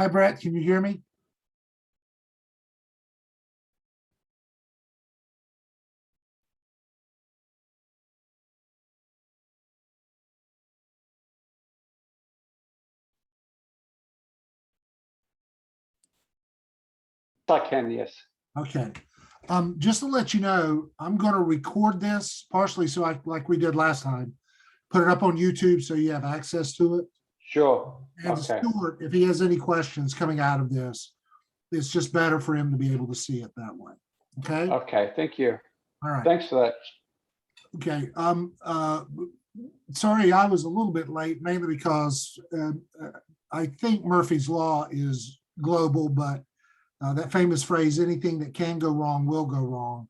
Hi, Brett. Can you hear me? I can, yes. Okay. Just to let you know, I'm going to record this partially so like we did last time, put it up on YouTube so you have access to it. Sure. And Okay. Stuart, if he has any questions coming out of this, it's just better for him to be able to see it that way. Okay. Okay. Thank you. All right. Thanks for that. Okay. Sorry, I was a little bit late, mainly because I think Murphy's Law is global, but that famous phrase, anything that can go wrong will go wrong.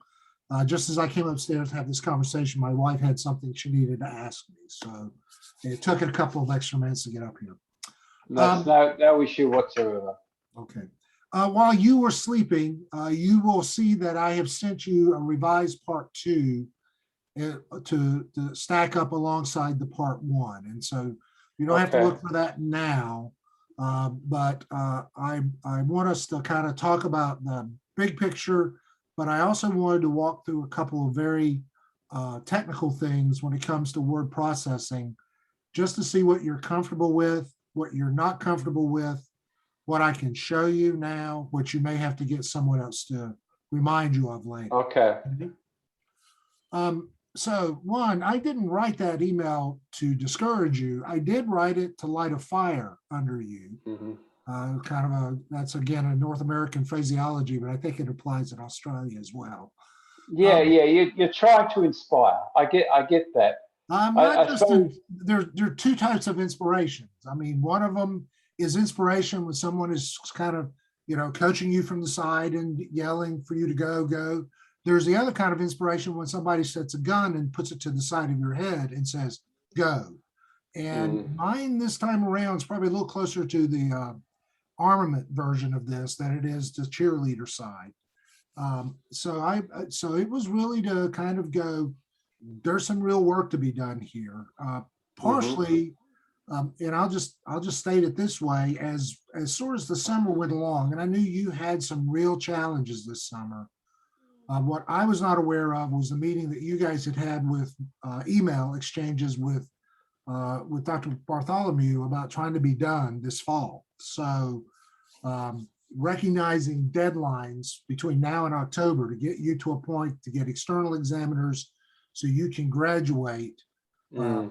Just as I came upstairs to have this conversation, my wife had something she needed to ask me. So it took a couple of extra minutes to get up here. That's no issue whatsoever. Okay. While you were sleeping, you will see that I have sent you a revised part 2 to stack up alongside the part 1. And so you don't have to Okay. look for that now. But I want us to kind of talk about the big picture, but I also wanted to walk through a couple of very technical things when it comes to word processing, just to see what you're comfortable with, what you're not comfortable with, what I can show you now, which you may have to get someone else to remind you of later. Okay. So one, I didn't write that email to discourage you. I did write it to light a fire under you. That's again a North American phraseology, but I think it applies in Australia as well. Yeah, you're trying to inspire. I get that. There are two types of inspirations. I mean, one of them is inspiration when someone is kind of, coaching you from the side and yelling for you to go. There's the other kind of inspiration when somebody sets a gun and puts it to the side of your head and says, go. And mine this time around is probably a little closer to the armament version of this than it is the cheerleader side. So it was really to kind of go, there's some real work to be done here. Partially, and I'll just state it this way, as sort of the summer went along, and I knew you had some real challenges this summer. What I was not aware of was the meeting that you guys had with email exchanges with Dr. Bartholomew about trying to be done this fall. So recognizing deadlines between now and October to get you to a point to get external examiners so you can graduate and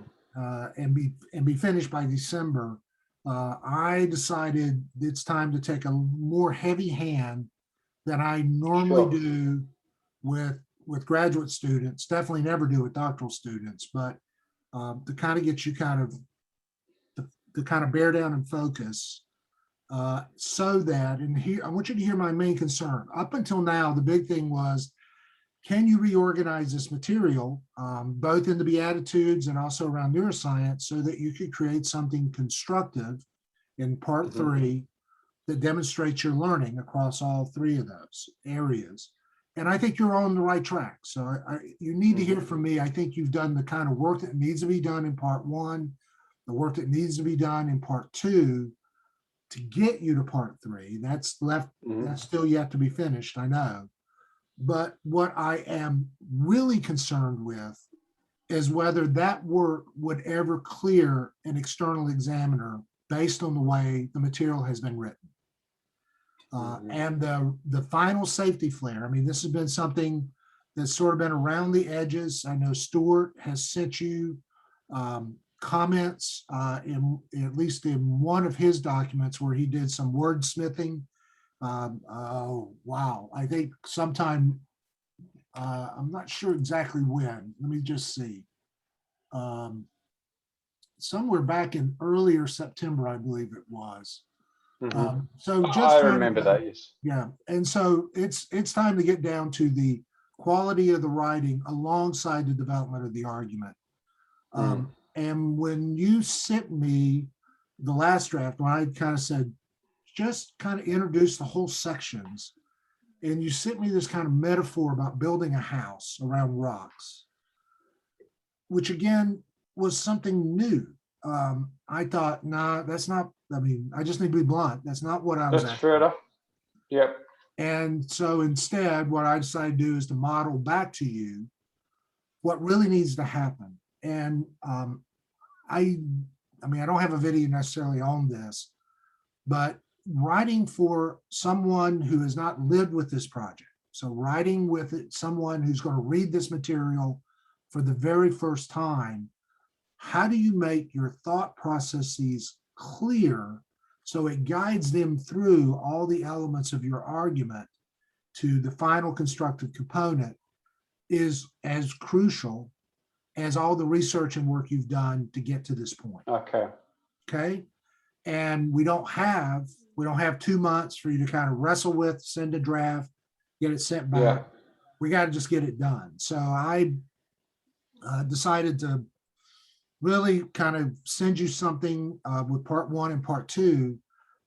be finished by December. I decided it's time to take a more heavy hand than I normally do with graduate students, definitely never do with doctoral students, but to kind of get you to kind of bear down and focus so that, and here, I want you to hear my main concern. Up until now, the big thing was, can you reorganize this material, both in the Beatitudes and also around neuroscience, so that you could create something constructive in part 3 that demonstrates your learning across all 3 of those areas. And I think you're on the right track. So you need to hear from me. I think you've done the kind of work that needs to be done in part 1, the work that needs to be done in part 2 to get you to part 3. That's left, that's still yet to be finished, I know. But what I am really concerned with is whether that work would ever clear an external examiner based on the way the material has been written. And the final safety flare, I mean, this has been something that's sort of been around the edges. I know Stuart has sent you comments at least in one of his documents where he did some wordsmithing. Oh, wow. I think sometime, I'm not sure exactly when. Let me just see. Somewhere back in earlier September, I believe it was. So just I remember that, yes. Yeah, and so it's time to get down to the quality of the writing alongside the development of the argument. And when you sent me the last draft, when I kind of said, just kind of introduce the whole sections, and you sent me this kind of metaphor about building a house around rocks, which again was something new. I thought, nah, that's not I mean, I just need to be blunt. That's not what I was That's asking. fair enough. Yep. And so instead, what I decided to do is to model back to you what really needs to happen. And I mean, I don't have a video necessarily on this, but writing for someone who has not lived with this project. So writing with it, someone who's going to read this material for the very first time, how do you make your thought processes clear so it guides them through all the elements of your argument to the final constructive component is as crucial as all the research and work you've done to get to this point. Okay. Okay. And we don't have 2 months for you to kind of wrestle with, send a draft, get it sent back. Yeah. We got to just get it done. So I decided to really kind of send you something with part 1 and part 2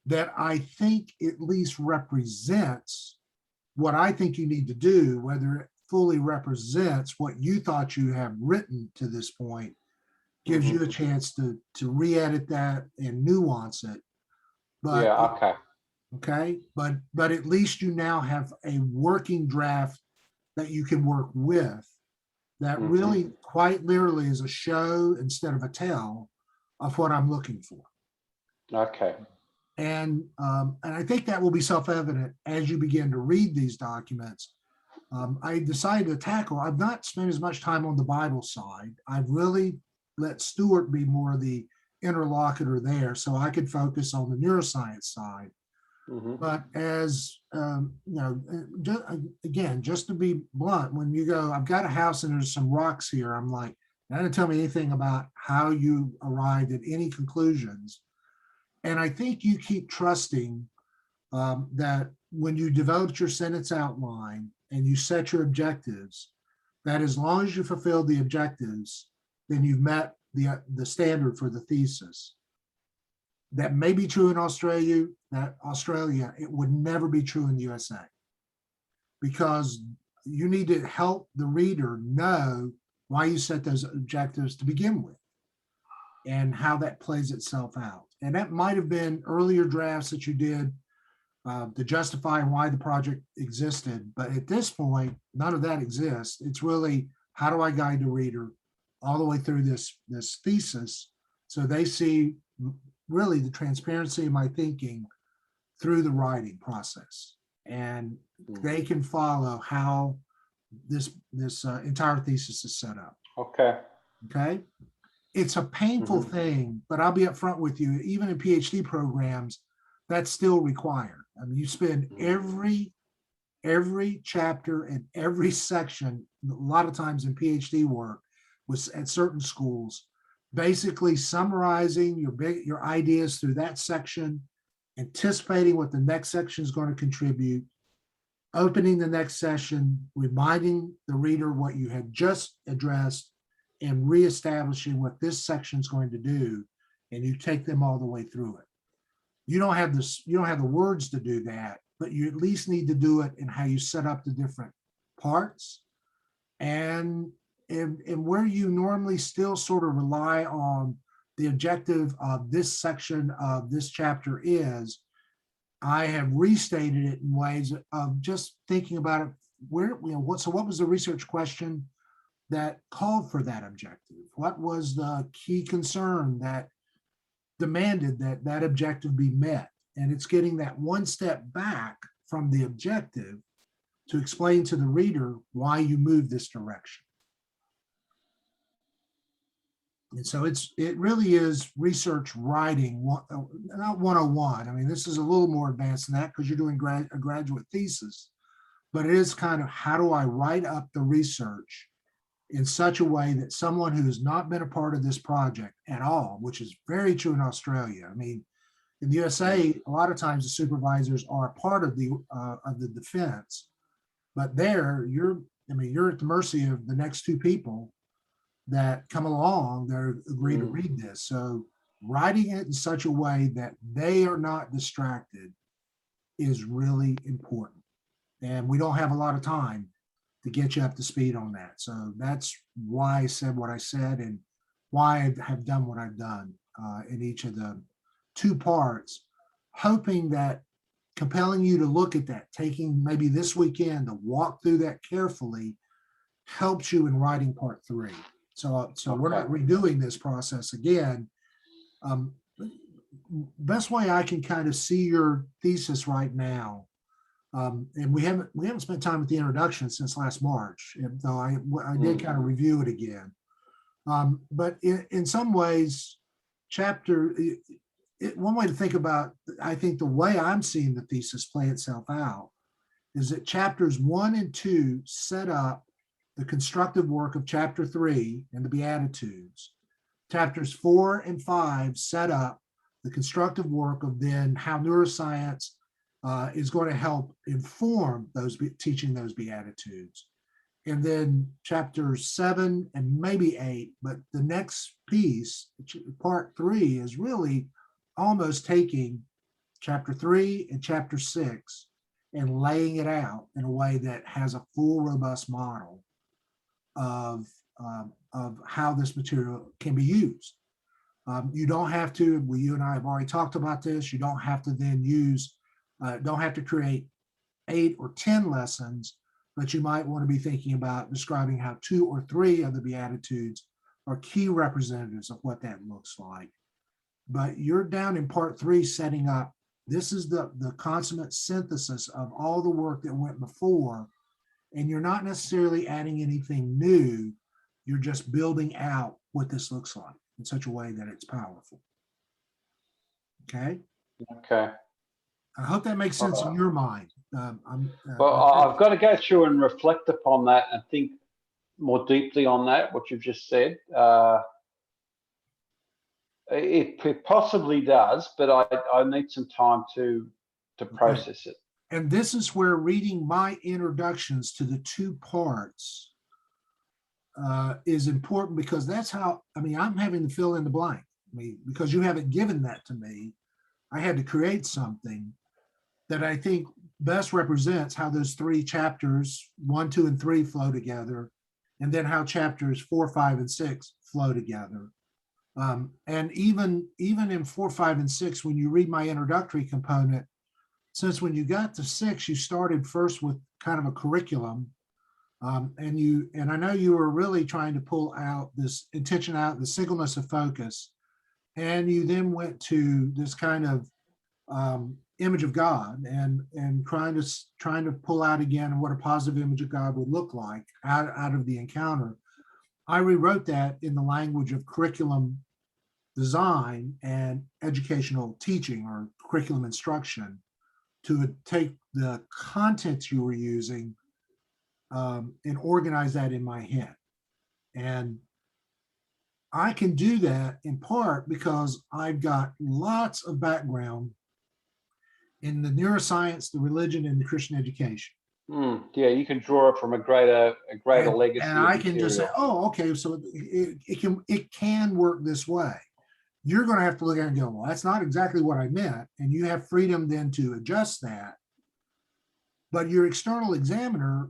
that I think at least represents what I think you need to do, whether it fully represents what you thought you have written to this point, gives you a chance to re-edit that and nuance it. But yeah. Okay. okay, but at least you now have a working draft that you can work with that really quite literally is a show instead of a tell of what I'm looking for. Okay. And I think that will be self-evident as you begin to read these documents. I decided to tackle, I've not spent as much time on the Bible side. I've really let Stuart be more the interlocutor there so I could focus on the neuroscience side. But as, you know, again, just to be blunt, when you go, I've got a house and there's some rocks here, I'm like, that doesn't tell me anything about how you arrived at any conclusions. And I think you keep trusting that when you developed your sentence outline and you set your objectives, that as long as you fulfill the objectives, then you've met the standard for the thesis. That may be true in Australia, it would never be true in the USA. Because you need to help the reader know why you set those objectives to begin with and how that plays itself out. And that might have been earlier drafts that you did to justify why the project existed. But at this point, none of that exists. It's really, how do I guide the reader all the way through this thesis so they see really the transparency of my thinking through the writing process. And they can follow how this entire thesis is set up. Okay. Okay. It's a painful thing, but I'll be upfront with you, even in PhD programs, that's still required. I mean, you spend every chapter and every section, a lot of times in PhD work was at certain schools, basically summarizing your ideas through that section, anticipating what the next section is going to contribute, opening the next session, reminding the reader what you had just addressed, and reestablishing what this section is going to do, and you take them all the way through it. You don't have the words to do that, but you at least need to do it in how you set up the different parts and where you normally still sort of rely on the objective of this section of this chapter is, I have restated it in ways of just thinking about it. What was the research question that called for that objective? What was the key concern that demanded that objective be met? And it's getting that one step back from the objective to explain to the reader why you move this direction. And so it really is research writing, not 101. I mean, this is a little more advanced than that because you're doing a graduate thesis, but it is kind of, how do I write up the research in such a way that someone who has not been a part of this project at all, which is very true in Australia. I mean, in the USA, a lot of times the supervisors are a part of the defense, but there you're at the mercy of the next two people that come along that agree to read this. So writing it in such a way that they are not distracted is really important. And we don't have a lot of time to get you up to speed on that. So that's why I said what I said and why I have done what I've done in each of the two parts, hoping that compelling you to look at that, taking maybe this weekend to walk through that carefully helps you in writing part three. So we're not redoing this process again. Best way I can kind of see your thesis right now, and we haven't spent time with the introduction since last March, though I did kind of review it again. But in some ways, one way to think about, I think the way I'm seeing the thesis play itself out is that chapters 1 and 2 set up the constructive work of chapter 3 and the Beatitudes. Chapters 4 and 5 set up the constructive work of then how neuroscience is going to help inform teaching those Beatitudes. And then chapters 7 and maybe 8, but the next piece, part 3, is really almost taking chapter 3 and chapter 6 and laying it out in a way that has a full, robust model of how this material can be used. You don't have to, you and I have already talked about this, you don't have to then don't have to create 8 or 10 lessons, but you might want to be thinking about describing how 2 or 3 of the Beatitudes are key representatives of what that looks like. But you're down in part 3 setting up, this is the consummate synthesis of all the work that went before, and you're not necessarily adding anything new, you're just building out what this looks like in such a way that it's powerful. Okay? Okay. I hope that makes sense in your mind. Well, I've got to go through and reflect upon that and think more deeply on that, what you've just said. It possibly does, but I need some time to process it. And this is where reading my introductions to the 2 parts is important, because that's how, I'm having to fill in the blank. Because you haven't given that to me, I had to create something that I think best represents how those 3 chapters, 1, 2, and 3 flow together, and then how chapters 4, 5, and 6 flow together. And even in 4, 5, and 6, when you read my introductory component, since when you got to 6, you started first with kind of a curriculum, and I know you were really trying to pull out this intention out, the singleness of focus, and you then went to this kind of image of God and trying to pull out again what a positive image of God would look like out of the encounter. I rewrote that in the language of curriculum design and educational teaching or curriculum instruction to take the content you were using and organize that in my head. And I can do that in part because I've got lots of background in the neuroscience, the religion, and the Christian education. Yeah, you can draw it from a greater legacy. And I can just say, oh, okay, so it can work this way. You're going to have to look at it and go, well, that's not exactly what I meant. And you have freedom then to adjust that. But your external examiner,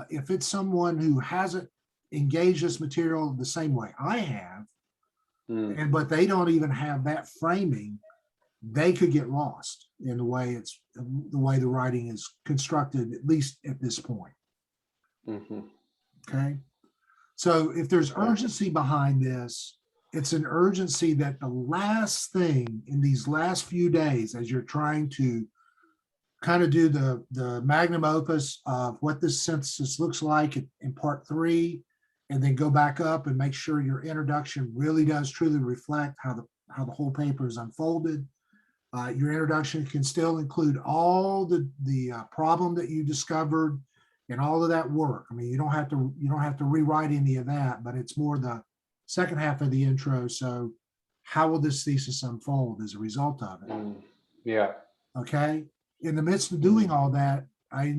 if it's someone who hasn't engaged this material the same way I have, but they don't even have that framing, they could get lost in the way the writing is constructed, at least at this point. Okay. So if there's urgency behind this, it's an urgency that the last thing in these last few days, as you're trying to kind of do the magnum opus of what this synthesis looks like in part 3, and then go back up and make sure your introduction really does truly reflect how the whole paper is unfolded. Your introduction can still include all the problem that you discovered and all of that work. You don't have to rewrite any of that, but it's more the second half of the intro. So how will this thesis unfold as a result of it? Yeah. Okay. In the midst of doing all that, I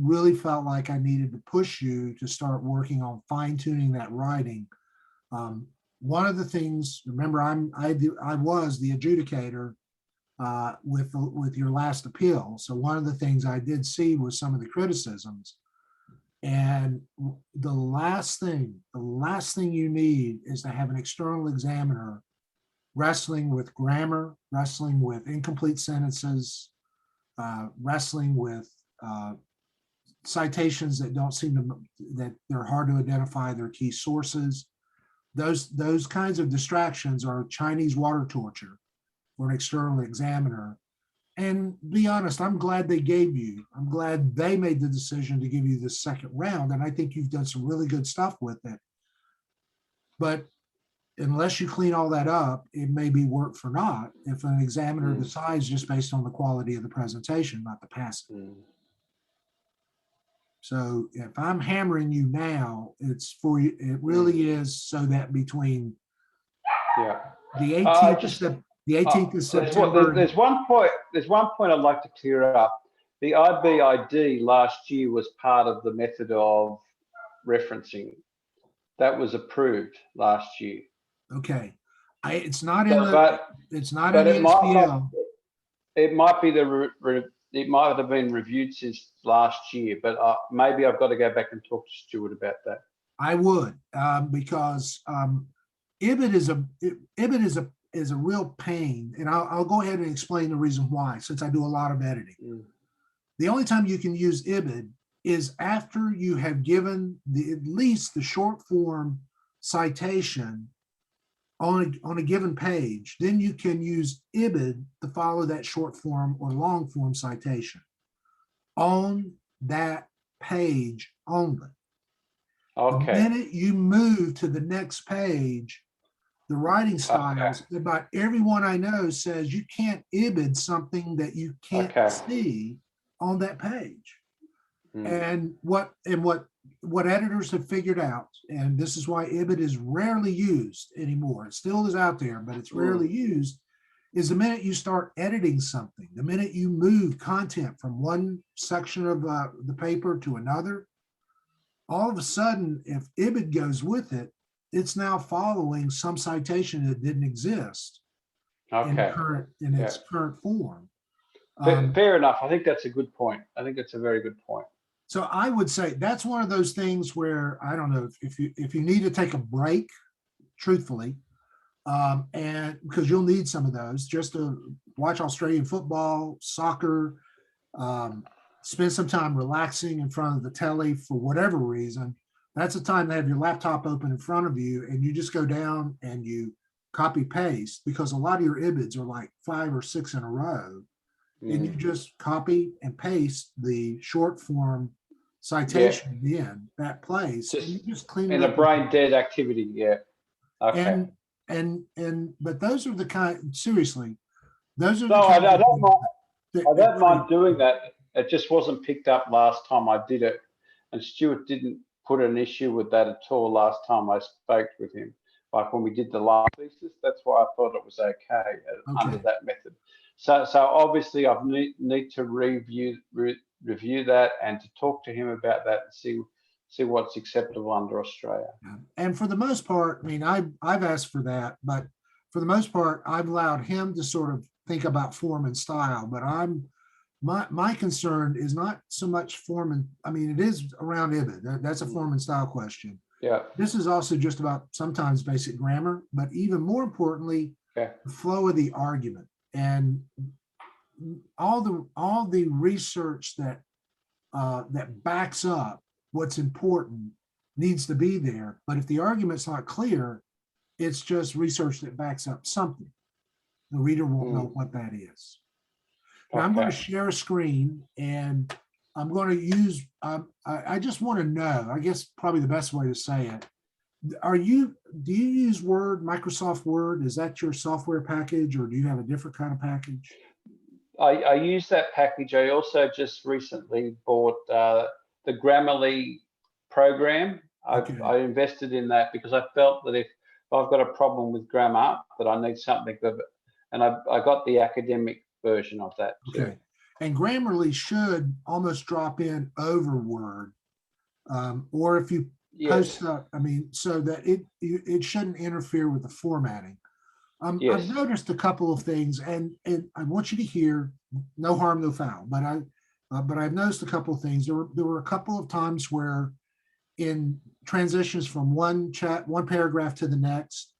really felt like I needed to push you to start working on fine-tuning that writing. One of the things, remember, I was the adjudicator with your last appeal. So one of the things I did see was some of the criticisms. And the last thing you need is to have an external examiner wrestling with grammar, wrestling with incomplete sentences, wrestling with citations that don't seem to, that they're hard to identify their key sources. Those kinds of distractions are Chinese water torture for an external examiner. And be honest, I'm glad I'm glad they made the decision to give you the second round. And I think you've done some really good stuff with it. But unless you clean all that up, it may be work for naught if an examiner decides just based on the quality of the presentation, not the passing. So if I'm hammering you now, it's for you. It really is so that between the 18th of September. There's one point I'd like to clear up. The IBID last year was part of the method of referencing. That was approved last year. Okay, it's not in the. It's not in the SPL. It might be it might have been reviewed since last year, but maybe I've got to go back and talk to Stuart about that. I would, because IBID is a real pain, and I'll go ahead and explain the reason why, since I do a lot of editing. The only time you can use IBID is after you have given at least the short form citation on a given page. Then you can use IBID to follow that short form or long form citation on that page only. Okay. The minute you move to the next page, the writing styles, about everyone I know says you can't IBID something that you can't see on that page. And what editors have figured out, and this is why IBID is rarely used anymore, it still is out there, but it's rarely used, is the minute you start editing something, the minute you move content from one section of the paper to another, all of a sudden, if IBID goes with it, it's now following some citation that didn't exist in its current form. Fair enough. I think that's a good point. I think that's a very good point. So I would say that's one of those things where I don't know if you need to take a break, truthfully, and because you'll need some of those just to watch Australian football, soccer, spend some time relaxing in front of the telly for whatever reason. That's a time to have your laptop open in front of you and you just go down and you copy paste, because a lot of your IBIDs are like 5 or 6 in a row. And you just copy and paste the short form citation in that place. And you just clean it in up. A brain dead activity, Okay. And but those are the kind, seriously, those are no, I don't mind doing that. It just wasn't picked up last time I did it. And Stuart didn't put an issue with that at all last time I spoke with him. Like when we did the last thesis, that's why I thought it was okay under that method. So obviously I need to review that and to talk to him about that and see what's acceptable under Australia. And for the most part, I mean, I've asked for that, but for the most part, I've allowed him to sort of think about form and style. But my concern is not so much form and, I mean, it is around IBID. That's a form and style question. Yeah. This is also just about sometimes basic grammar, but even more importantly, the flow of the argument. And all the research that backs up what's important needs to be there. But if the argument's not clear, it's just research that backs up something. The reader won't know what that is. Now I'm going to share a screen and I'm going to use, I just want to know, I guess probably the best way to say it, do you use Word, Microsoft Word? Is that your software package, or do you have a different kind of package? I use that package. I also just recently bought the Grammarly program. I invested in that because I felt that if I've got a problem with grammar, that I need something and I got the academic version of that too. Okay. And Grammarly should almost drop in over Word, or if you post up, I mean, so that it shouldn't interfere with the formatting. I've noticed a couple of things, and I want you to hear, no harm, no foul, but I've noticed a couple of things. There were a couple of times where in transitions from one paragraph to the next,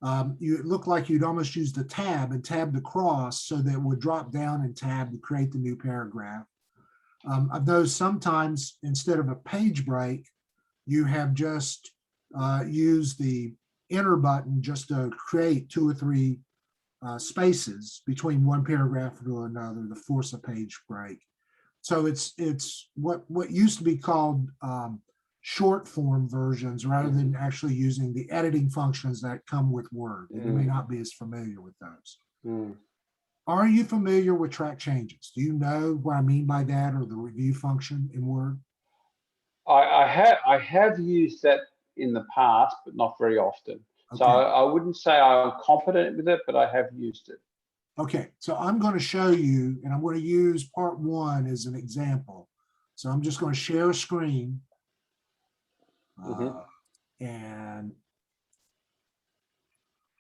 it looked like you'd almost used a tab and tabbed across so that it would drop down and tab to create the new paragraph. I've noticed sometimes instead of a page break, you have just used the enter button just to create 2 or 3 spaces between one paragraph to another to force a page break. So it's what used to be called short form versions rather than actually using the editing functions that come with Word. And you may not be as familiar with those. Are you familiar with track changes? Do you know what I mean by that, or the review function in Word? I have used that in the past, but not very often. Okay. So I wouldn't say I'm competent with it, but I have used it. Okay, so I'm going to show you, and I'm going to use part 1 as an example. So I'm just going to share a screen. And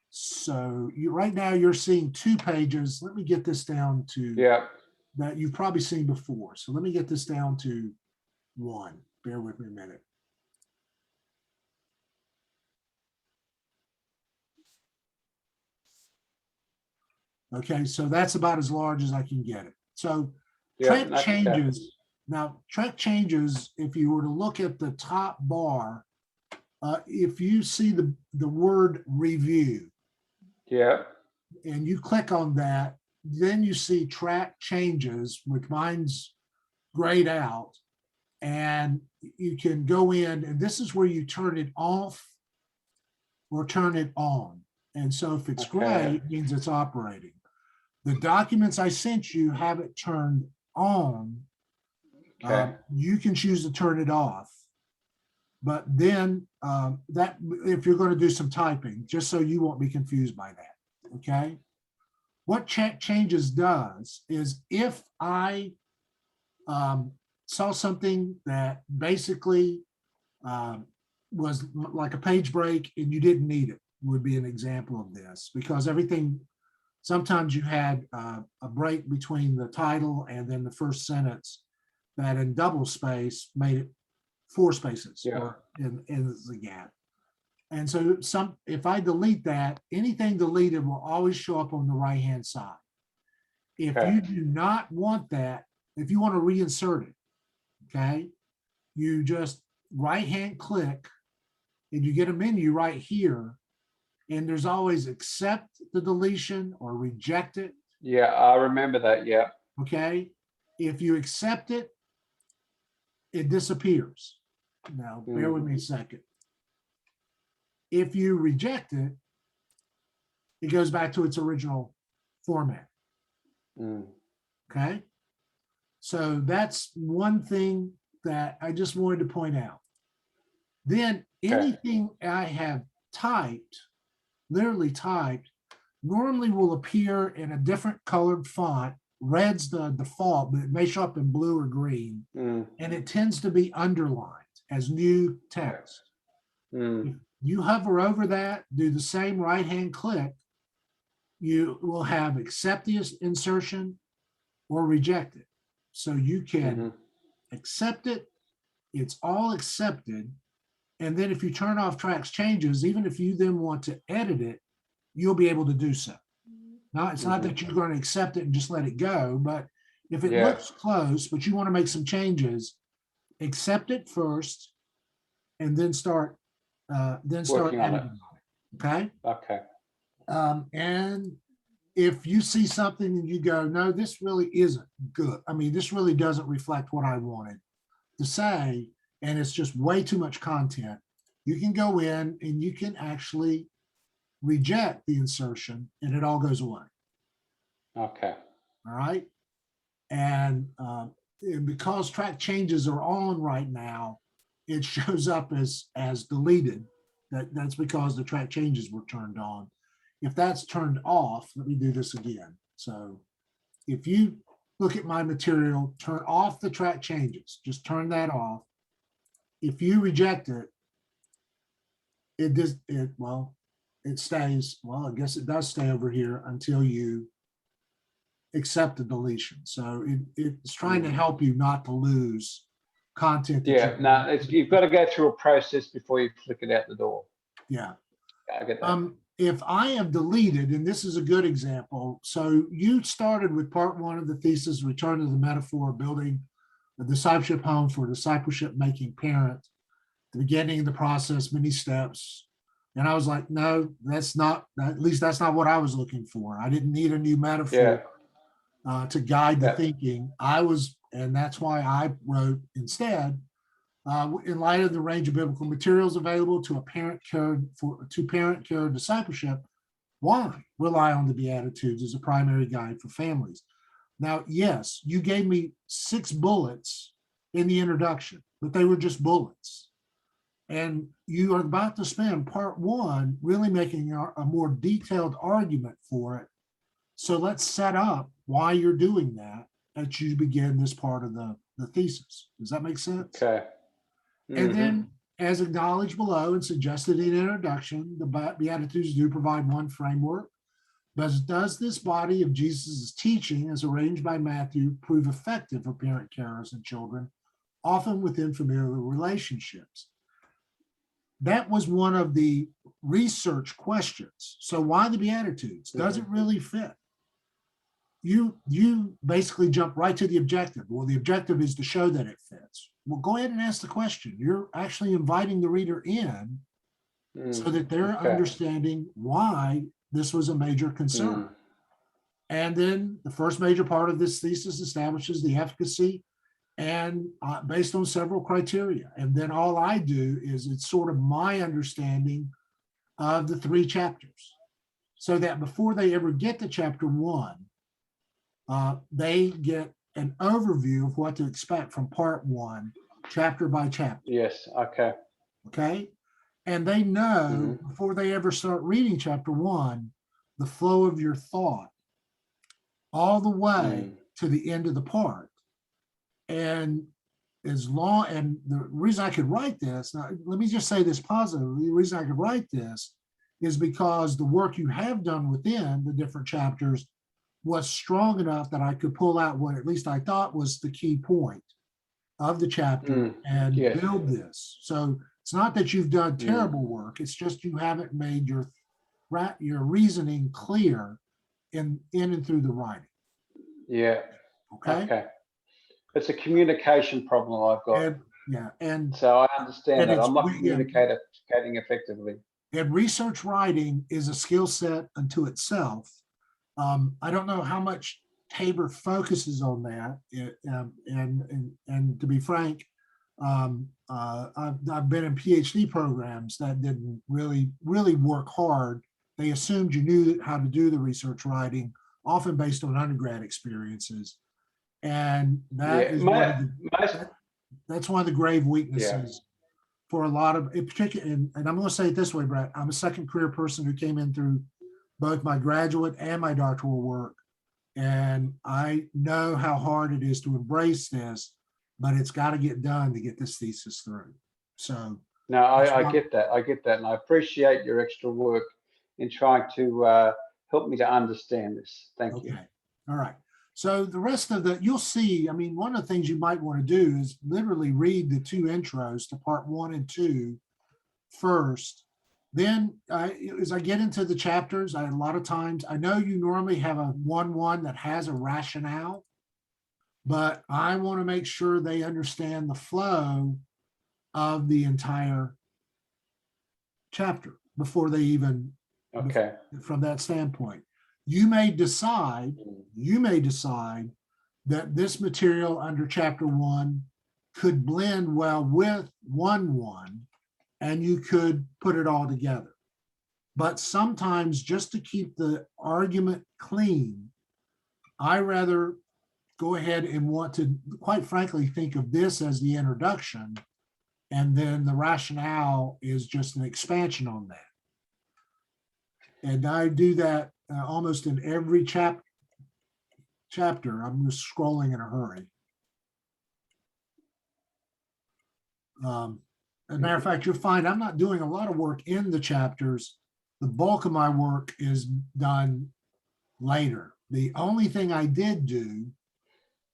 so right now you're seeing 2 pages. Let me get this down to that you've probably seen before. So let me get this down to 1. Bear with me a minute. Okay, so that's about as large as I can get it. So track changes. Now, track changes, if you were to look at the top bar, if you see the word review, and you click on that, then you see track changes, which mine's grayed out, and you can go in, and this is where you turn it off or turn it on. And so if it's gray, it means it's operating. The documents I sent you have it turned on. You can choose to turn it off. But then that if you're going to do some typing, just so you won't be confused by that, okay? What track changes does is if I saw something that basically was like a page break and you didn't need it, would be an example of this, because everything, sometimes you had a break between the title and then the first sentence that in double space made it 4 spaces or in the gap. And so if I delete that, anything deleted will always show up on the right-hand side. If you do not want that, if you want to reinsert it, okay, you just right-hand click and you get a menu right here, and there's always accept the deletion or reject it. Yeah, I remember that, Okay, if you accept it, it disappears. Now, bear with me a second. If you reject it, it goes back to its original format. Okay, so that's one thing that I just wanted to point out. Then anything I have typed, literally typed, normally will appear in a different colored font. Red's the default, but it may show up in blue or green, and it tends to be underlined as new text. If you hover over that, do the same right-hand click, you will have accept the insertion or reject it. So you can accept it, it's all accepted, and then if you turn off tracks changes, even if you then want to edit it, you'll be able to do so. Now, it's not that you're going to accept it and just let it go, but if it looks close, but you want to make some changes, accept it first, and then start editing on it. Okay. Okay. And if you see something and you go, no, this really isn't good. I mean, this really doesn't reflect what I wanted to say, and it's just way too much content, you can go in and you can actually reject the insertion and it all goes away. Okay. All right. And because track changes are on right now, it shows up as deleted. That's because the track changes were turned on. If that's turned off, let me do this again. So if you look at my material, turn off the track changes, just turn that off. If you reject it, it stays, well, I guess it does stay over here until you accept the deletion. So it's trying to help you not to lose content. You've got to go through a process before you flick it out the door. Yeah. I get that. if I have deleted, and this is a good example, so you started with part one of the thesis, return to the metaphor of building a discipleship home for discipleship making parent, the beginning of the process, many steps. And I was like, no, that's not, at least that's not what I was looking for. I didn't need a new metaphor to guide the thinking. And that's why I wrote instead, in light of the range of biblical materials available to parent care discipleship, why rely on the Beatitudes as a primary guide for families? Now, yes, you gave me 6 bullets in the introduction, but they were just bullets. And you are about to spend part one really making a more detailed argument for it. So let's set up why you're doing that as you begin this part of the thesis. Does that make sense? Okay. And then, as acknowledged below and suggested in the introduction, the Beatitudes do provide one framework. But does this body of Jesus' teaching, as arranged by Matthew, prove effective for parent carers and children, often within familial relationships? That was one of the research questions. So why the Beatitudes? Does it really fit? You basically jump right to the objective. Well, the objective is to show that it fits. Well, go ahead and ask the question. You're actually inviting the reader in so that they're understanding why this was a major concern. And then the first major part of this thesis establishes the efficacy and based on several criteria. And then all I do is it's sort of my understanding of the 3 chapters, so that before they ever get to chapter 1, they get an overview of what to expect from part 1, chapter by chapter. Yes. Okay. Okay. And they know before they ever start reading chapter 1, the flow of your thought all the way to the end of the part. And and the reason I could write this, now let me just say this positively, the reason I could write this is because the work you have done within the different chapters was strong enough that I could pull out what at least I thought was the key point of the chapter and build this. So it's not that you've done terrible work, it's just you haven't made your reasoning clear in and through the writing. Yeah. Okay. It's a communication problem I've got. And so I understand that I'm not communicating effectively. And research writing is a skill set unto itself. I don't know how much Tabor focuses on that. And to be frank, I've been in PhD programs that didn't really work hard. They assumed you knew how to do the research writing, often based on undergrad experiences. And that is that's one of the grave weaknesses for a lot of, in particular, and I'm going to say it this way, Brett, I'm a second career person who came in through both my graduate and my doctoral work. And I know how hard it is to embrace this, but it's got to get done to get this thesis through. So no, I get that. I get that. And I appreciate your extra work in trying to help me to understand this. Thank you. All right. So the rest of you'll see, I mean, one of the things you might want to do is literally read the 2 intros to part 1 and 2 first. Then as I get into the chapters, a lot of times, I know you normally have a 1-1 that has a rationale, but I want to make sure they understand the flow of the entire chapter before they even, from that standpoint. You may decide that this material under chapter 1 could blend well with 1-1, and you could put it all together. But sometimes, just to keep the argument clean, I rather go ahead and want to, quite frankly, think of this as the introduction, and then the rationale is just an expansion on that. And I do that almost in every chapter. I'm just scrolling in a hurry. As a matter of fact, you'll find I'm not doing a lot of work in the chapters. The bulk of my work is done later. The only thing I did do,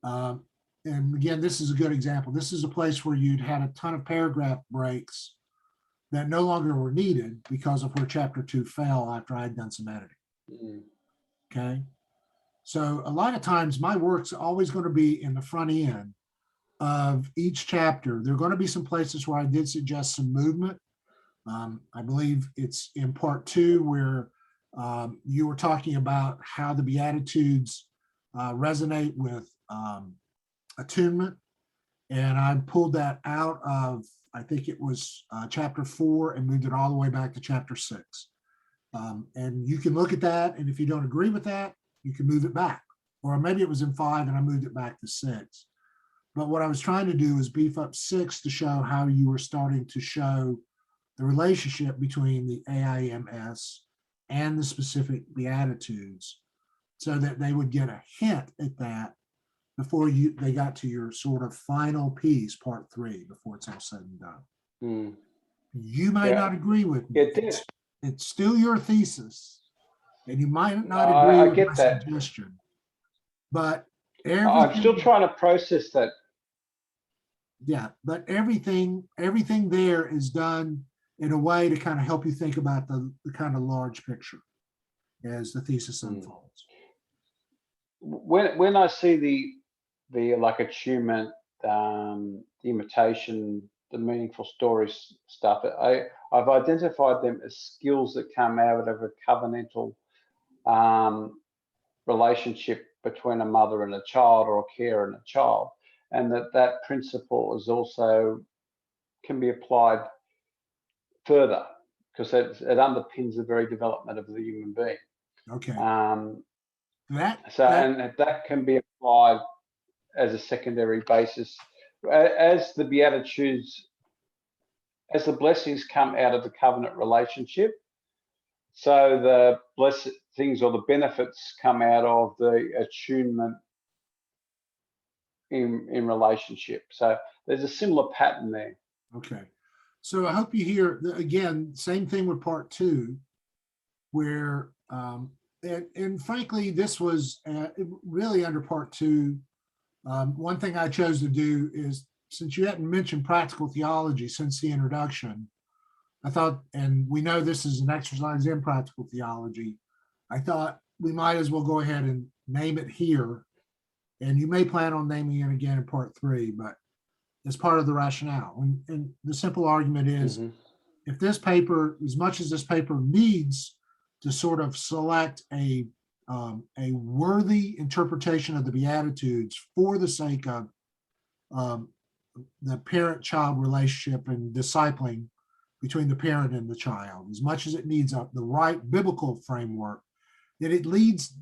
and again, this is a good example. This is a place where you'd had a ton of paragraph breaks that no longer were needed because of where chapter 2 fell after I had done some editing. Mm. Okay. So a lot of times my work's always going to be in the front end of each chapter. There are going to be some places where I did suggest some movement. I believe it's in part 2 where you were talking about how the Beatitudes resonate with attunement. And I pulled that out of, I think it was chapter 4 and moved it all the way back to chapter 6. And you can look at that. And if you don't agree with that, you can move it back. Or maybe it was in 5 and I moved it back to 6. But what I was trying to do is beef up 6 to show how you were starting to show the relationship between the AIMS and the specific Beatitudes so that they would get a hint at that before they got to your sort of final piece, part 3, before it's all said and done. Mm. You might not agree with me. It did. It's still your thesis, and you might not No, agree I with get my that. suggestion. But I'm still everything, trying to process that. yeah, but everything there is done in a way to kind of help you think about the kind of large picture as the thesis unfolds. When I see the like attunement, the imitation, the meaningful stories stuff, I've identified them as skills that come out of a covenantal relationship between a mother and a child, or a carer and a child, and that principle is also can be applied further because it underpins the very development of the human being. Okay. And that can be applied as a secondary basis as the Beatitudes, as the blessings come out of the covenant relationship. So the blessings or the benefits come out of the attunement in relationship. So there's a similar pattern there. Okay. So I hope you hear, again, same thing with part 2, where, and frankly, this was really under part 2. One thing I chose to do is, since you hadn't mentioned practical theology since the introduction, I thought, and we know this is an exercise in practical theology, I thought we might as well go ahead and name it here. And you may plan on naming it again in part 3, but as part of the rationale. And the simple argument is, if this paper, as much as this paper needs to sort of select a worthy interpretation of the Beatitudes for the sake of the parent-child relationship and discipling between the parent and the child, as much as it needs the right biblical framework, that it at least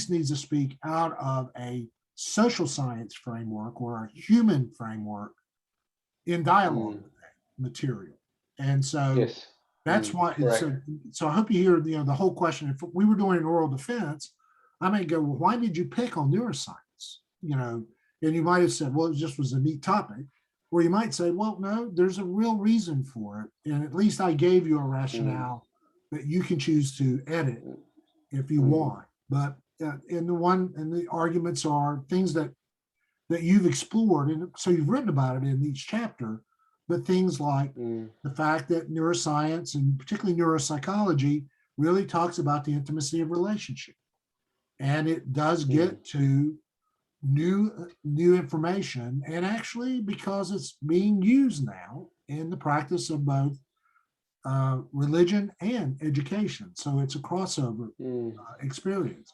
needs to speak out of a social science framework or a human framework in dialogue with that material. And so that's why, so I hope you hear, the whole question. If we were doing an oral defense, I might go, well, why did you pick on neuroscience? And you might have said, well, it just was a neat topic. Or you might say, well, no, there's a real reason for it. And at least I gave you a rationale that you can choose to edit if you want. But the arguments are things that you've explored. And so you've written about it in each chapter, but things like the fact that neuroscience and particularly neuropsychology really talks about the intimacy of relationship. And it does get to new information, and actually because it's being used now in the practice of both religion and education. So it's a crossover experience.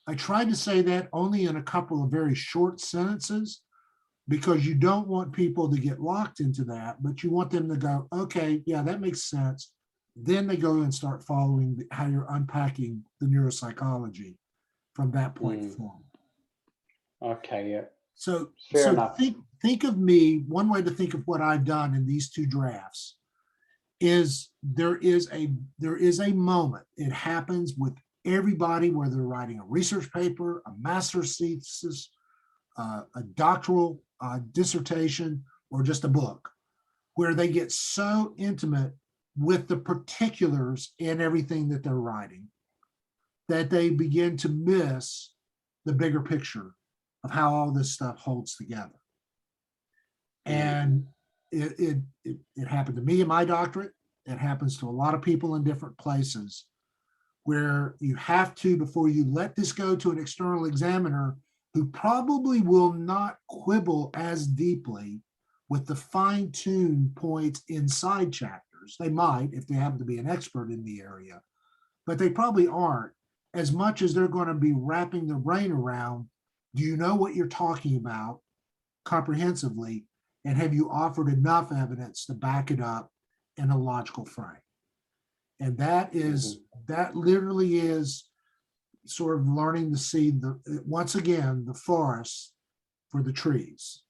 I tried to say that only in a couple of very short sentences because you don't want people to get locked into that, but you want them to go, okay, yeah, that makes sense. Then they go and start following how you're unpacking the neuropsychology from that point forward. Okay, yeah. So, Fair enough. Think of me, one way to think of what I've done in these 2 drafts is there is a moment. It happens with everybody, whether they're writing a research paper, a master's thesis, a doctoral dissertation, or just a book, where they get so intimate with the particulars in everything that they're writing that they begin to miss the bigger picture of how all this stuff holds together. And it happened to me in my doctorate. It happens to a lot of people in different places, where you have to, before you let this go to an external examiner who probably will not quibble as deeply with the fine-tuned points inside chapters. They might if they happen to be an expert in the area, but they probably aren't, as much as they're going to be wrapping their brain around, do you know what you're talking about comprehensively? And have you offered enough evidence to back it up in a logical frame? And that literally is sort of learning to see once again, the forest for the trees,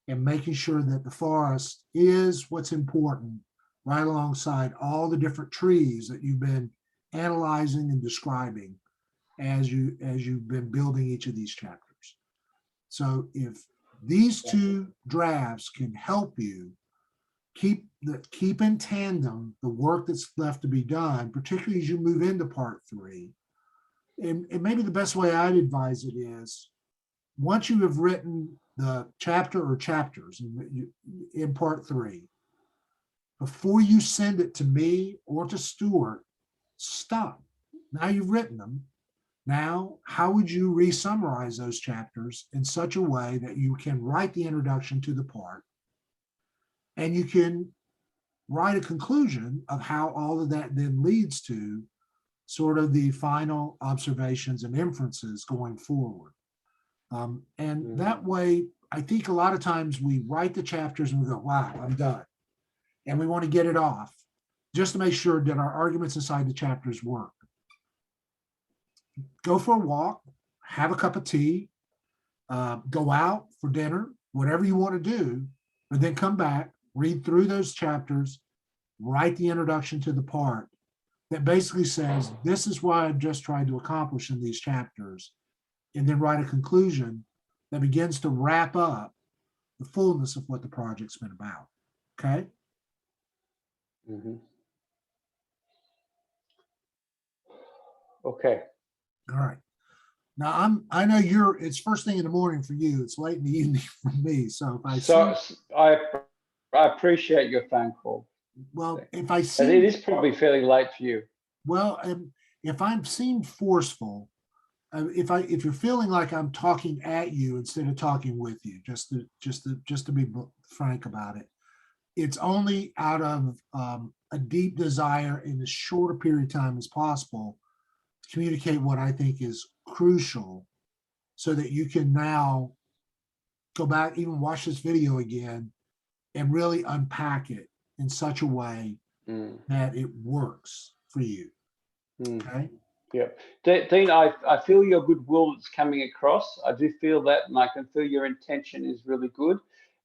and making sure that the forest is what's important right alongside all the different trees that you've been analyzing and describing as you've been building each of these chapters. So if these two drafts can help you keep in tandem the work that's left to be done, particularly as you move into part 3. And maybe the best way I'd advise it is, once you have written the chapter or chapters in part 3, before you send it to me or to Stuart, stop. Now you've written them. Now, how would you re-summarize those chapters in such a way that you can write the introduction to the part, and you can write a conclusion of how all of that then leads to sort of the final observations and inferences going forward. And that way, I think a lot of times we write the chapters and we go, wow, I'm done. And we want to get it off just to make sure that our arguments inside the chapters work. Go for a walk, have a cup of tea, go out for dinner, whatever you want to do, but then come back, read through those chapters, write the introduction to the part that basically says, this is what I've just tried to accomplish in these chapters, and then write a conclusion that begins to wrap up the fullness of what the project's been about. Okay? Okay. All right. Now I know it's first thing in the morning for you. It's late in the evening for me. So I appreciate your phone call. Well, if I see, it is probably fairly late for you. Well, if I'm seemed forceful, if you're feeling like I'm talking at you instead of talking with you, just to be frank about it, it's only out of a deep desire in as short a period of time as possible to communicate what I think is crucial, so that you can now go back, even watch this video again, and really unpack it in such a way that it works for you. Okay. Yeah, Dean, I feel your goodwill that's coming across. I do feel that, and I can feel your intention is really good.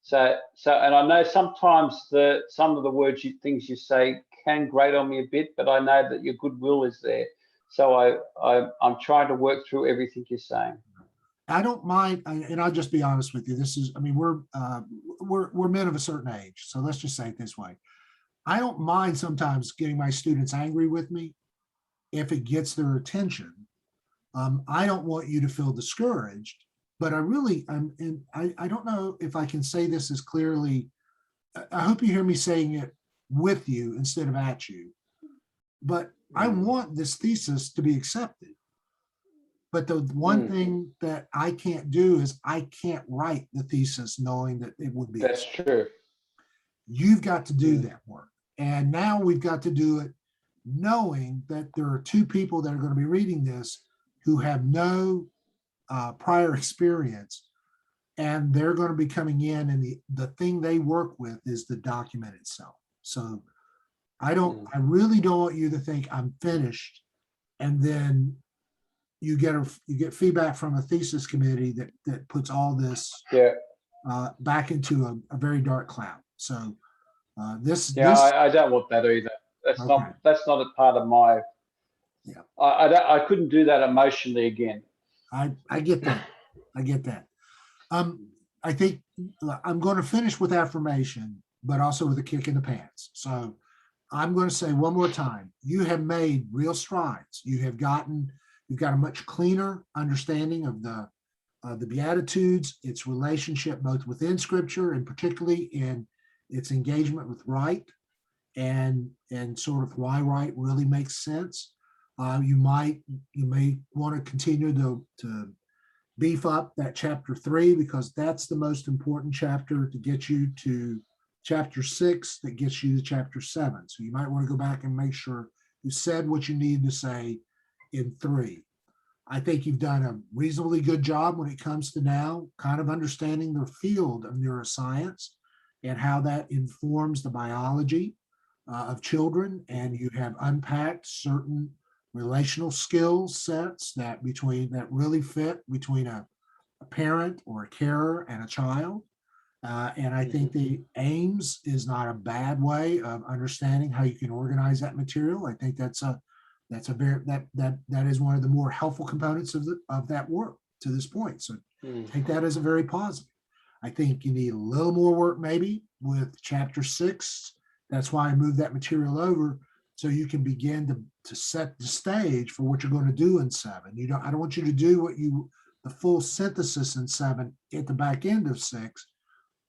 So, and I know sometimes some of the things you say can grate on me a bit, but I know that your goodwill is there. So I'm trying to work through everything you're saying. I don't mind, and I'll just be honest with you. This is, I mean, we're men of a certain age, so let's just say it this way. I don't mind sometimes getting my students angry with me if it gets their attention. I don't want you to feel discouraged, but I don't know if I can say this as clearly. I hope you hear me saying it with you instead of at you. But I want this thesis to be accepted. But the one thing that I can't do is I can't write the thesis knowing that it would be. That's true. You've got to do that work. And now we've got to do it knowing that there are two people that are going to be reading this who have no prior experience, and they're going to be coming in, and the thing they work with is the document itself. So I really don't want you to think I'm finished, and then you get feedback from a thesis committee that puts all this back into a very dark cloud. So I don't want that either. That's not a part of my. Yeah. I couldn't do that emotionally again. I get that. I get that. I think I'm going to finish with affirmation, but also with a kick in the pants. So I'm going to say one more time, you have made real strides. You've got a much cleaner understanding of the Beatitudes, its relationship both within Scripture and particularly in its engagement with right. and sort of why right really makes sense. You may want to continue to beef up that chapter 3 because that's the most important chapter to get you to chapter 6 that gets you to chapter 7. So you might want to go back and make sure you said what you need to say in 3. I think you've done a reasonably good job when it comes to now kind of understanding the field of neuroscience and how that informs the biology of children. And you have unpacked certain relational skill sets that really fit between a parent or a carer and a child. And I think the AIMS is not a bad way of understanding how you can organize that material. I think that is one of the more helpful components of that work to this point. So take that as a very positive. I think you need a little more work maybe with chapter 6. That's why I moved that material over so you can begin to set the stage for what you're going to do in 7. I don't want you to do the full synthesis in 7 at the back end of 6,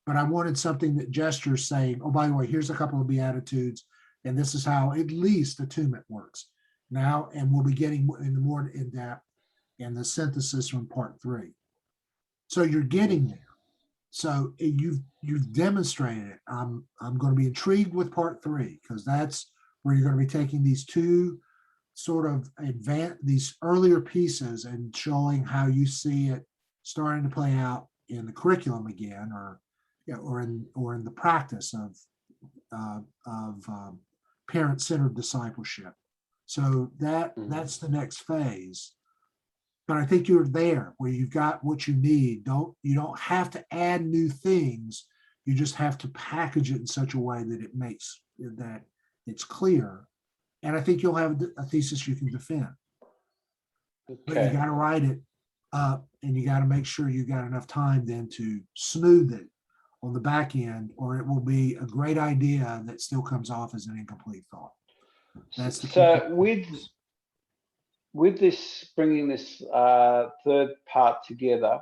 but I wanted something that gestures saying, oh, by the way, here's a couple of Beatitudes, and this is how at least attunement works now, and we'll be getting into more in depth in the synthesis from part 3. So you're getting there. So you've demonstrated it. I'm going to be intrigued with part 3 because that's where you're going to be taking these two sort of these earlier pieces and showing how you see it starting to play out in the curriculum again, or in the practice of parent-centered discipleship. So that's the next phase. But I think you're there where you've got what you need. You don't have to add new things. You just have to package it in such a way that it's clear. And I think you'll have a thesis you can defend. Okay. But you got to write it up, and you got to make sure you got enough time then to smooth it on the back end, or it will be a great idea that still comes off as an incomplete thought. That's the so with this, bringing this third part together,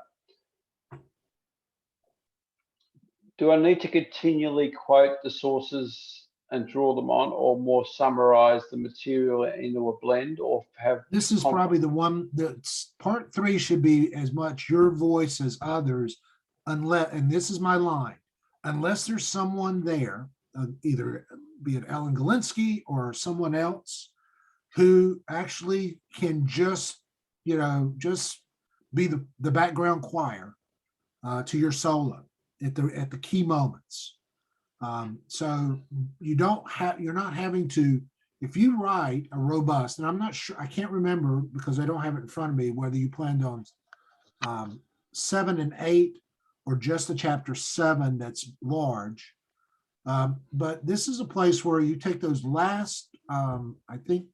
do I need to continually quote the sources and draw them on, or more summarize the material into a blend, or have? This is probably the one that's part 3 should be as much your voice as others, unless, and this is my line, unless there's someone there, either be it Ellen Galinsky or someone else, who actually can just be the background choir to your solo at the key moments. So you're not having to, if you write a robust, and I'm not sure, I can't remember because I don't have it in front of me, whether you planned on 7 and 8 or just a chapter 7 that's large. But this is a place where you take those last, I think,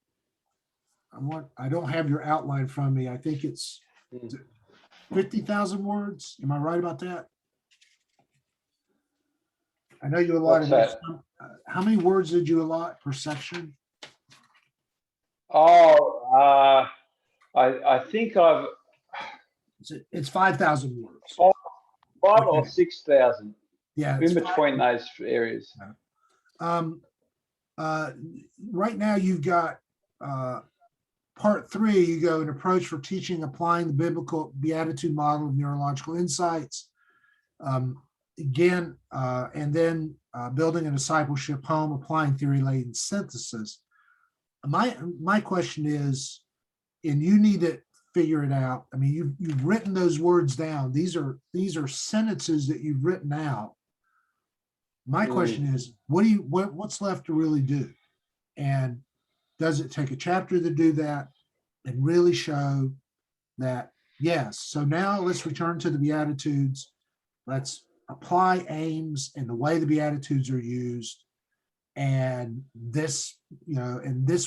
I don't have your outline from me. I think it's 50,000 words. Am I right about that? I know you allotted. How many words did you allot per section? Oh, I think it's 5,000 words. 5 or 6,000. Yeah, in between those areas. Right now, you've got part 3. You go an approach for teaching, applying the biblical beatitude model of neurological insights. Again, and then building a discipleship home, applying theory-laden synthesis. My question is, and you need to figure it out. I mean, you've written those words down. These are sentences that you've written out. My question is, what's left to really do? And does it take a chapter to do that and really show that, yes, so now let's return to the Beatitudes. Let's apply AIMS and the way the Beatitudes are used. And this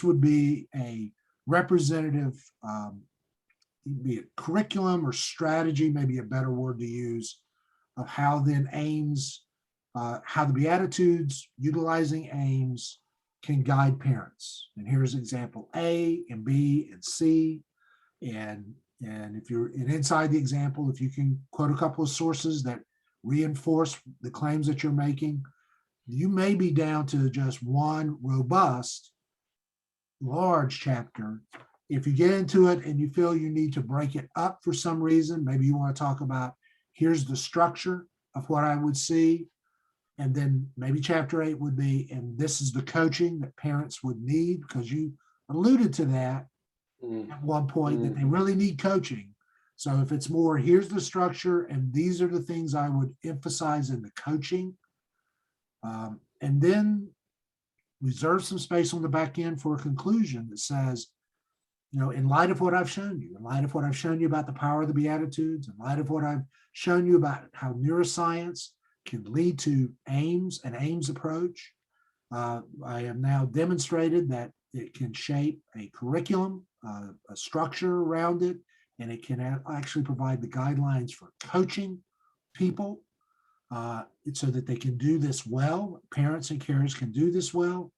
would be a representative, be it curriculum or strategy, maybe a better word to use, of how then AIMS, how the Beatitudes utilizing AIMS can guide parents. And here's example A and B and C. And if you're inside the example, if you can quote a couple of sources that reinforce the claims that you're making, You may be down to just one robust, large chapter. If you get into it and you feel you need to break it up for some reason, maybe you want to talk about, here's the structure of what I would see. And then maybe chapter 8 would be, and this is the coaching that parents would need, because you alluded to that at one point, that they really need coaching. So if it's more, here's the structure, and these are the things I would emphasize in the coaching. And then reserve some space on the back end for a conclusion that says, in light of what I've shown you, in light of what I've shown you about the power of the Beatitudes, in light of what I've shown you about how neuroscience can lead to aims, an aims approach, I have now demonstrated that it can shape a curriculum, a structure around it, and it can actually provide the guidelines for coaching people so that they can do this well. Parents and carers can do this well,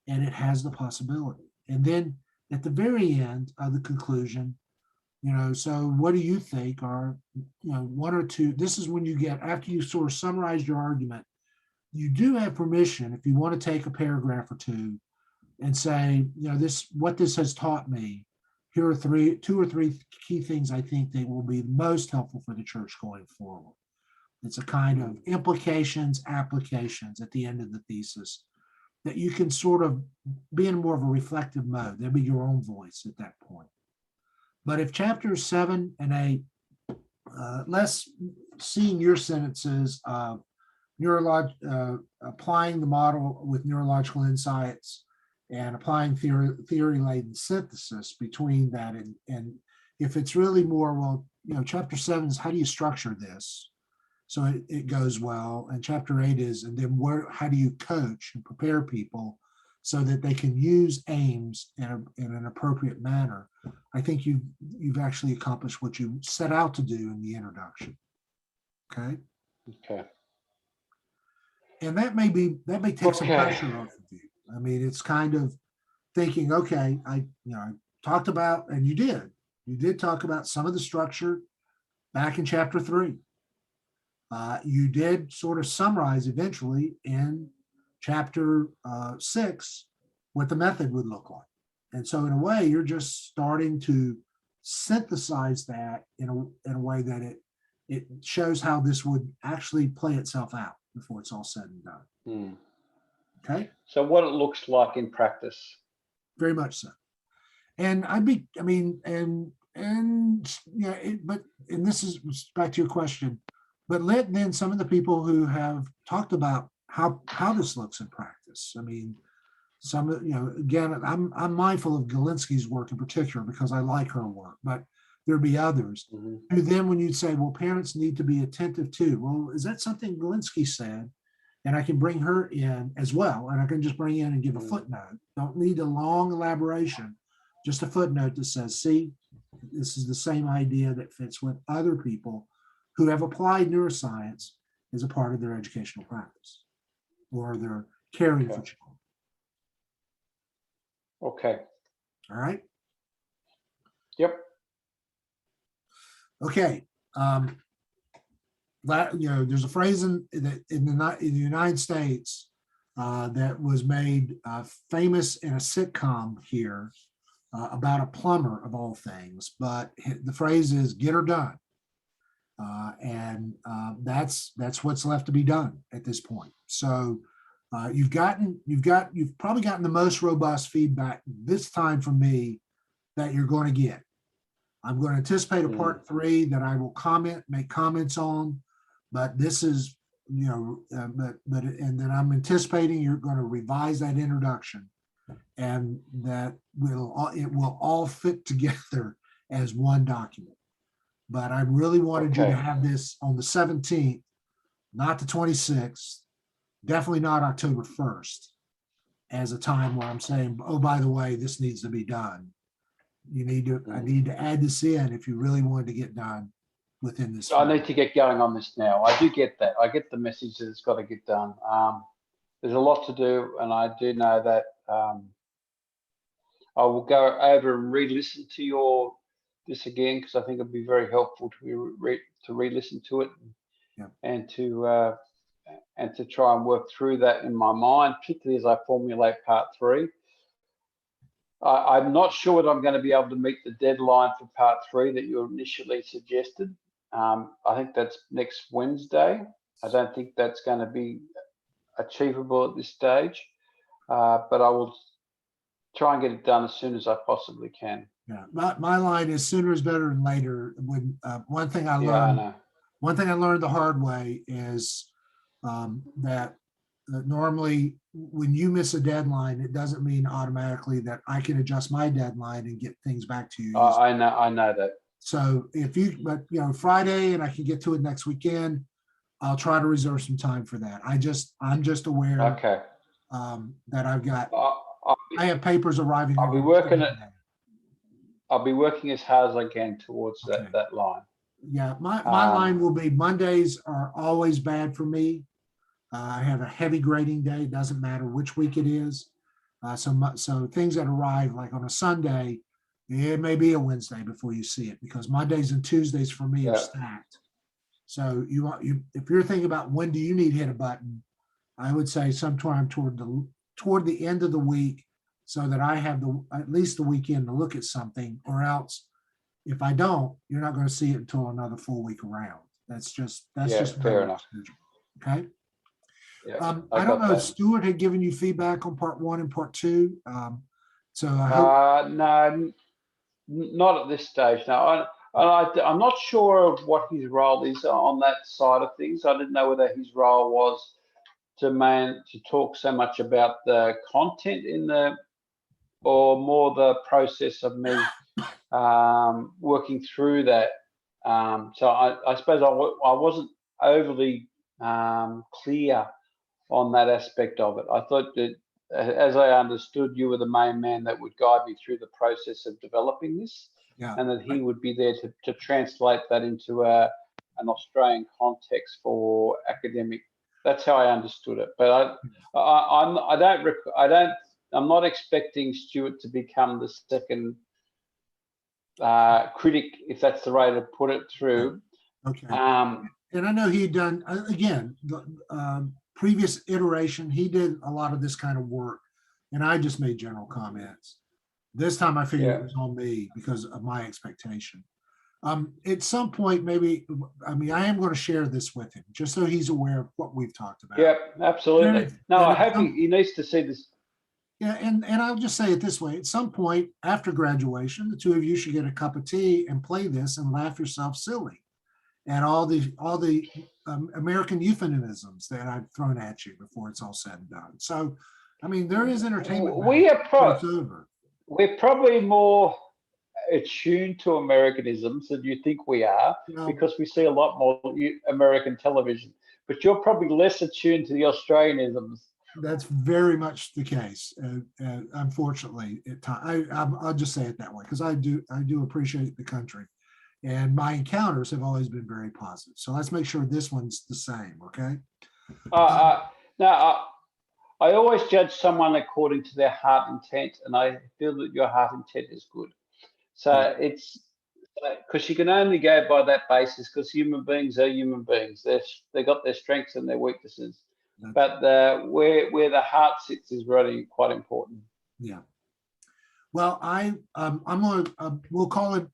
and it has the possibility. And then at the very end of the conclusion, so what do you think are, one or two, this is when you get, after you sort of summarize your argument, you do have permission, if you want to take a paragraph or two and say, what this has taught me, here are two or three key things I think they will be most helpful for the church going forward. It's a kind of implications, applications at the end of the thesis that you can sort of be in more of a reflective mode. There'll be your own voice at that point. But if chapters 7 and 8, less seeing your sentences of applying the model with neurological insights and applying theory-laden synthesis between that, and if it's really more, chapter 7 is how do you structure this so it goes well, and chapter 8 is, and then how do you coach and prepare people so that they can use aims in an appropriate manner. I think you've actually accomplished what you set out to do in the introduction. Okay. And that may take some pressure off of you. I mean, it's kind of thinking, okay, I talked about, and you did talk about some of the structure back in chapter 3. You did sort of summarize eventually in chapter 6 what the method would look like. And so in a way, you're just starting to synthesize that in a way that it shows how this would actually play itself out before it's all said and done. Okay. So what it looks like in practice. Very much so. And this is back to your question, but let then some of the people who have talked about how this looks in practice. I mean, again, I'm mindful of Galinsky's work in particular because I like her work, but there'd be others who then, when you'd say, well, parents need to be attentive too. Well, is that something Galinsky said? And I can bring her in as well. And I can just bring in and give a footnote. Don't need a long elaboration, just a footnote that says, see, this is the same idea that fits with other people who have applied neuroscience as a part of their educational practice or their caring for children. Okay. All right. Yep. Okay. There's a phrase in the United States that was made famous in a sitcom here about a plumber of all things, but the phrase is "get her done," and that's what's left to be done at this point. So you've probably gotten the most robust feedback this time from me that you're going to get. I'm going to anticipate a part 3 that I will make comments on. But this is, and then I'm anticipating you're going to revise that introduction, and that it will all fit together as one document. But I really wanted you to have this on the 17th, not the 26th, definitely not October 1st, as a time where I'm saying, oh, by the way, this needs to be done. I need to add this in if you really wanted to get done within this. I need to get going on this now. I do get that. I get the message that it's got to get done. There's a lot to do, and I do know that I will go over and re-listen to this again, because I think it'd be very helpful to re-listen to it and to and to try and work through that in my mind, particularly as I formulate part 3. I'm not sure that I'm going to be able to meet the deadline for part 3 that you initially suggested. I think that's next Wednesday. I don't think that's going to be achievable at this stage, but I will try and get it done as soon as I possibly can. Yeah, my line is sooner is better than later. When one thing I Yeah, learned, I know. one thing I learned the hard way is that normally when you miss a deadline, it doesn't mean automatically that I can adjust my deadline and get things back to you. I know that. So if you, but you know, Friday and I can get to it next weekend, I'll try to reserve some time for that. I'm just aware Okay. that I've got, I'll I have papers arriving. be working it. I'll be working as hard as I can towards Okay. that line. Yeah, my line will be Mondays are always bad for me. I have a heavy grading day. It doesn't matter which week it is. So things that arrive like on a Sunday, it may be a Wednesday before you see it because Mondays and Tuesdays for me are Yeah. stacked. So if you're thinking about when do you need to hit a button, I would say sometime toward the end of the week, so that I have at least the weekend to look at something, or else if I don't, you're not going to see it until another full week around. That's just fair enough. Okay. Yeah, I don't know if that. Stuart had given you feedback on part 1 and part 2. So I hope. No, not at this stage. No, I'm not sure of what his role is on that side of things. I didn't know whether his role was to talk so much about the content or more the process of me working through that. So I suppose I wasn't overly clear on that aspect of it. I thought that, as I understood, you were the main man that would guide me through the process of developing this, and that he would be there to translate that into an Australian context for academic. That's how I understood it. But I'm not expecting Stuart to become the second critic, if that's the way to put it, through. Okay. And I know he'd done, again, the previous iteration, he did a lot of this kind of work, and I just made general comments. This time I figured it was on me because of my expectation. At some point, maybe, I am going to share this with him, just so he's aware of what we've talked about. Yeah, absolutely. I hope he needs to see this. Yeah, and I'll just say it this way. At some point after graduation, the two of you should get a cup of tea and play this and laugh yourself silly at all the American euphemisms that I've thrown at you before it's all said and done. So, there is entertainment. We're probably more attuned to Americanisms than you think we are, because we see a lot more American television. But you're probably less attuned to the Australianisms. That's very much the case. Unfortunately, at times, I'll just say it that way because I do appreciate the country, and my encounters have always been very positive. So let's make sure this one's the same. Okay. I always judge someone according to their heart intent, and I feel that your heart intent is good. So it's because you can only go by that basis, because human beings are human beings. They've got their strengths and their weaknesses. But where the heart sits is really quite important. Yeah. Well, I'm going to we'll call it.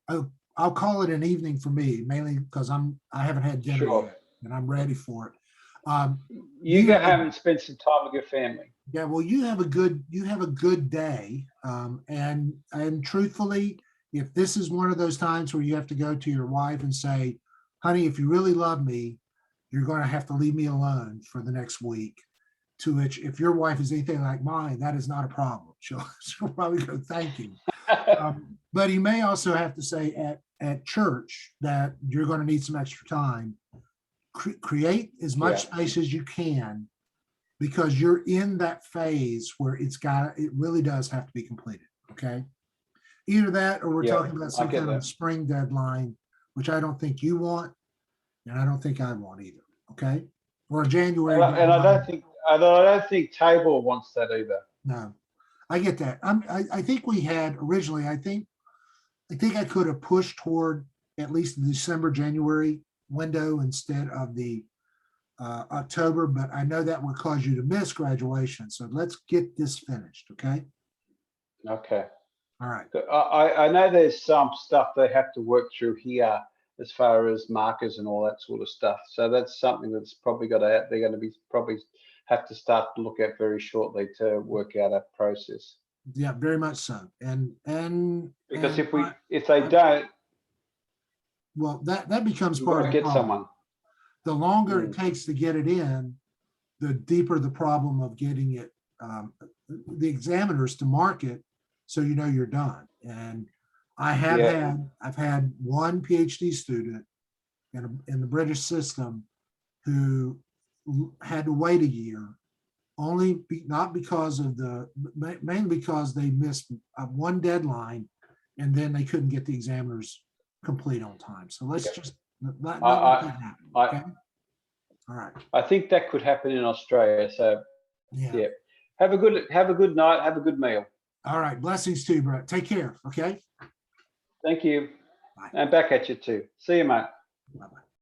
I'll call it an evening for me, mainly because I haven't had dinner yet, and I'm ready for it. You go home and spend some time with your family. Yeah. Well, you have a good day, and truthfully, if this is one of those times where you have to go to your wife and say, "Honey, if you really love me, you're going to have to leave me alone for the next week," to which, if your wife is anything like mine, that is not a problem. She'll probably go, "Thank you." But he may also have to say at church that you're going to need some extra time. Create as much space as you can, because you're in that phase where it really does have to be completed. Okay. Either that, or we're talking about some kind of spring deadline, which I don't think you want. And I don't think I want either. Okay. Or January. And I don't think Tabor wants that either. No, I get that. I think we had originally, I think I could have pushed toward at least the December, January window instead of the October, but I know that would cause you to miss graduation. So let's get this finished, okay? Okay. All right. I know there's some stuff they have to work through here as far as markers and all that sort of stuff. So that's something that's probably they're going to be probably have to start to look at very shortly to work out a process. Yeah, very much so. Because and if they don't, well, that becomes you part of won't the get problem. someone. The longer it takes to get it in, the deeper the problem of getting it, the examiners to mark it, so you know you're done. And I've had one PhD student in the British system who had to wait a year, not because of mainly because they missed one deadline, and then they couldn't get the examiners complete on time. So let's just not let that happen. Okay. All right. I think that could happen in Australia. So yeah. Have a good night. Have a good meal. All right. Blessings to you, Brett. Take care. Okay. Thank you. Bye. And back at you too. See you, mate. Bye-bye.